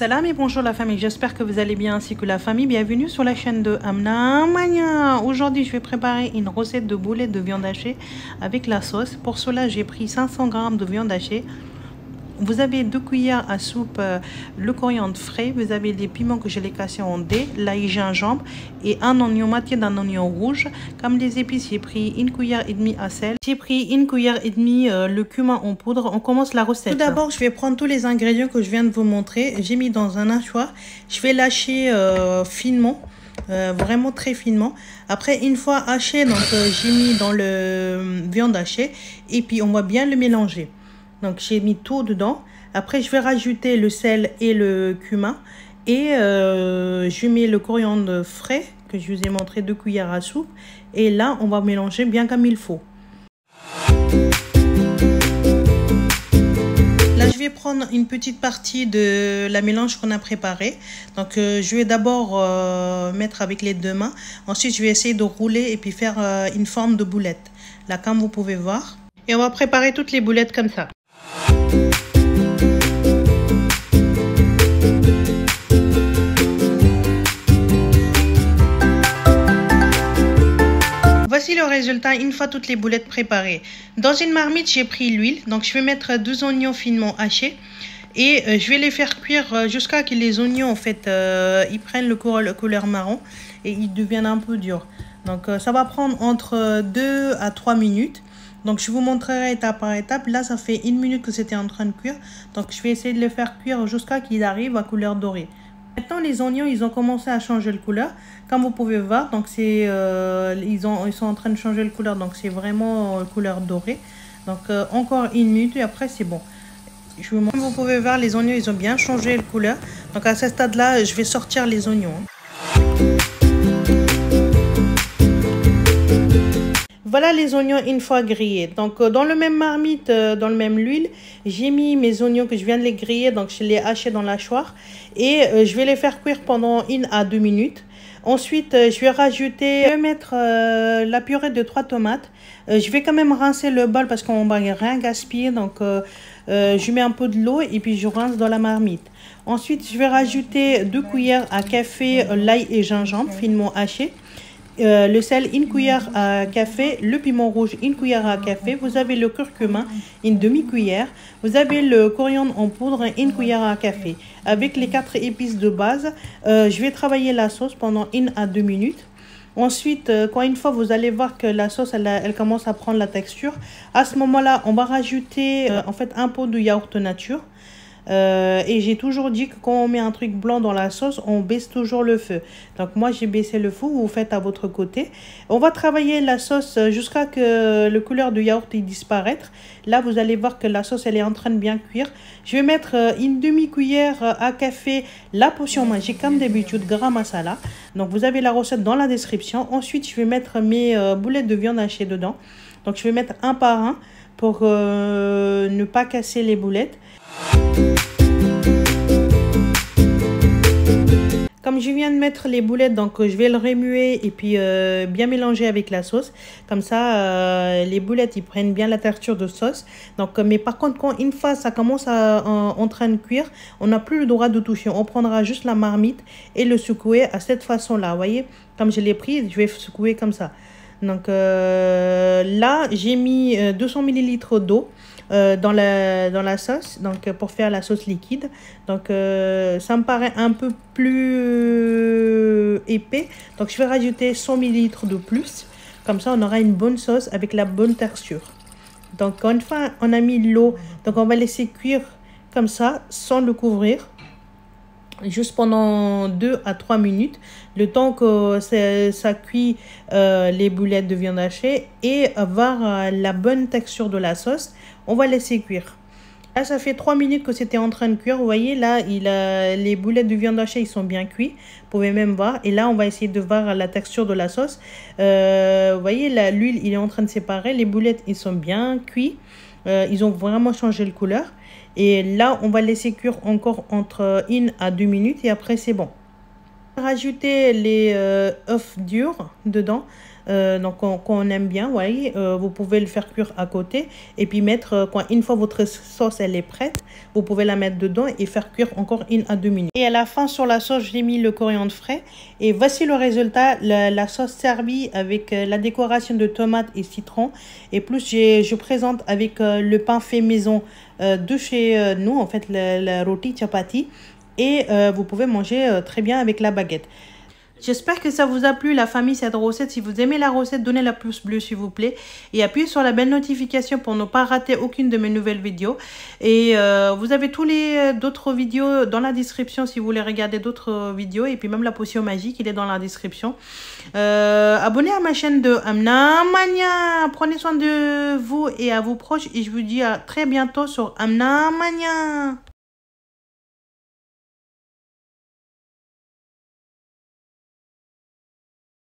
Salam et bonjour la famille, j'espère que vous allez bien ainsi que la famille. Bienvenue sur la chaîne de Amna Mania. Aujourd'hui je vais préparer une recette de boulettes de viande hachée avec la sauce. Pour cela j'ai pris 500 g de viande hachée. Vous avez 2 cuillères à soupe le coriandre frais, vous avez des piments que je l'ai cassés en dés, l'ail gingembre et un oignon, moitié d'un oignon rouge. Comme les épices, j'ai pris 1 cuillère et demie à sel. J'ai pris 1 cuillère et demie le cumin en poudre. On commence la recette. Tout d'abord, je vais prendre tous les ingrédients que je viens de vous montrer. J'ai mis dans un hachoir. Je vais lâcher finement. Vraiment très finement. Après, une fois haché, donc j'ai mis dans le viande hachée et puis on va bien le mélanger. Donc j'ai mis tout dedans. Après je vais rajouter le sel et le cumin et je mets le coriandre frais que je vous ai montré, 2 cuillères à soupe, et là on va mélanger bien comme il faut. Là je vais prendre une petite partie de la mélange qu'on a préparé. Donc je vais d'abord mettre avec les 2 mains. Ensuite je vais essayer de rouler et puis faire une forme de boulette, là comme vous pouvez voir. Et on va préparer toutes les boulettes comme ça. Voici le résultat une fois toutes les boulettes préparées. Dans une marmite, j'ai pris l'huile. Donc, je vais mettre 2 oignons finement hachés. Et je vais les faire cuire jusqu'à ce que les oignons, en fait, ils prennent le couleur marron. Et ils deviennent un peu durs. Donc, ça va prendre entre 2 à 3 minutes. Donc, je vous montrerai étape par étape. Là, ça fait 1 minute que c'était en train de cuire. Donc, je vais essayer de les faire cuire jusqu'à ce qu'ils arrivent à couleur dorée. Maintenant, les oignons, ils ont commencé à changer de couleur. Comme vous pouvez voir, donc ils sont en train de changer de couleur. Donc, c'est vraiment couleur dorée. Donc, encore 1 minute et après, c'est bon. Comme vous pouvez voir, les oignons, ils ont bien changé de couleur. Donc, à ce stade-là, je vais sortir les oignons. Voilà les oignons une fois grillés. Donc dans le même marmite, dans le même huile, j'ai mis mes oignons que je viens de les griller. Donc je les hachés dans l'hachoir. Et je vais les faire cuire pendant 1 à 2 minutes. Ensuite, je vais mettre la purée de 3 tomates. Je vais quand même rincer le bol parce qu'on va rien gaspiller. Donc je mets un peu de l'eau et puis je rince dans la marmite. Ensuite, je vais rajouter 2 cuillères à café l'ail et gingembre finement haché. Le sel, 1 cuillère à café, le piment rouge, 1 cuillère à café, vous avez le curcuma, 1 demi-cuillère, vous avez le coriandre en poudre, 1 cuillère à café. Avec les 4 épices de base, je vais travailler la sauce pendant 1 à 2 minutes. Ensuite, quand une fois vous allez voir que la sauce elle commence à prendre la texture, à ce moment-là, on va rajouter en fait un pot de yaourt nature. Et j'ai toujours dit que quand on met un truc blanc dans la sauce, on baisse toujours le feu. Donc moi j'ai baissé le feu, vous faites à votre côté. On va travailler la sauce jusqu'à ce que le couleur du yaourt disparaître. Là vous allez voir que la sauce elle est en train de bien cuire. Je vais mettre 1 demi-cuillère à café la potion magique comme d'habitude, garam masala. Donc vous avez la recette dans la description. Ensuite je vais mettre mes boulettes de viande hachée dedans. Donc je vais mettre un par un pour ne pas casser les boulettes. Comme je viens de mettre les boulettes, donc je vais le remuer et puis bien mélanger avec la sauce. Comme ça, les boulettes, ils prennent bien la texture de sauce. Donc, mais par contre, quand une fois ça commence en train de cuire, on n'a plus le droit de toucher. On prendra juste la marmite et le secouer à cette façon-là. Vous voyez, comme je l'ai pris, je vais secouer comme ça. Donc là, j'ai mis 200 ml d'eau. Dans la sauce, donc pour faire la sauce liquide. Donc ça me paraît un peu plus épais, donc je vais rajouter 100 ml de plus, comme ça on aura une bonne sauce avec la bonne texture. Donc une fois on a mis l'eau, donc on va laisser cuire comme ça sans le couvrir juste pendant 2 à 3 minutes, le temps que ça cuit les boulettes de viande hachée et avoir la bonne texture de la sauce. On va laisser cuire. Là, ça fait 3 minutes que c'était en train de cuire. Vous voyez, là, les boulettes de viande hachée, ils sont bien cuits. Vous pouvez même voir. Et là, on va essayer de voir la texture de la sauce. Vous voyez, l'huile, il est en train de séparer. Les boulettes, ils sont bien cuits. Ils ont vraiment changé de couleur. Et là, on va laisser cuire encore entre 1 à 2 minutes. Et après, c'est bon. Rajouter les œufs durs dedans. donc qu'on aime bien, voyez, vous pouvez le faire cuire à côté et puis mettre, une fois votre sauce elle est prête, vous pouvez la mettre dedans et faire cuire encore 1 à 2 minutes. Et à la fin sur la sauce, j'ai mis le coriandre frais et voici le résultat, la sauce servie avec la décoration de tomates et citron et plus je présente avec le pain fait maison de chez nous, en fait la roti chapati, et vous pouvez manger très bien avec la baguette. J'espère que ça vous a plu la famille cette recette. Si vous aimez la recette, donnez la pouce bleu s'il vous plaît. Et appuyez sur la belle notification pour ne pas rater aucune de mes nouvelles vidéos. Et vous avez tous les d'autres vidéos dans la description si vous voulez regarder d'autres vidéos. Et puis même la potion magique, il est dans la description. Abonnez à ma chaîne de Amna Mania. Prenez soin de vous et à vos proches. Et je vous dis à très bientôt sur Amna Mania.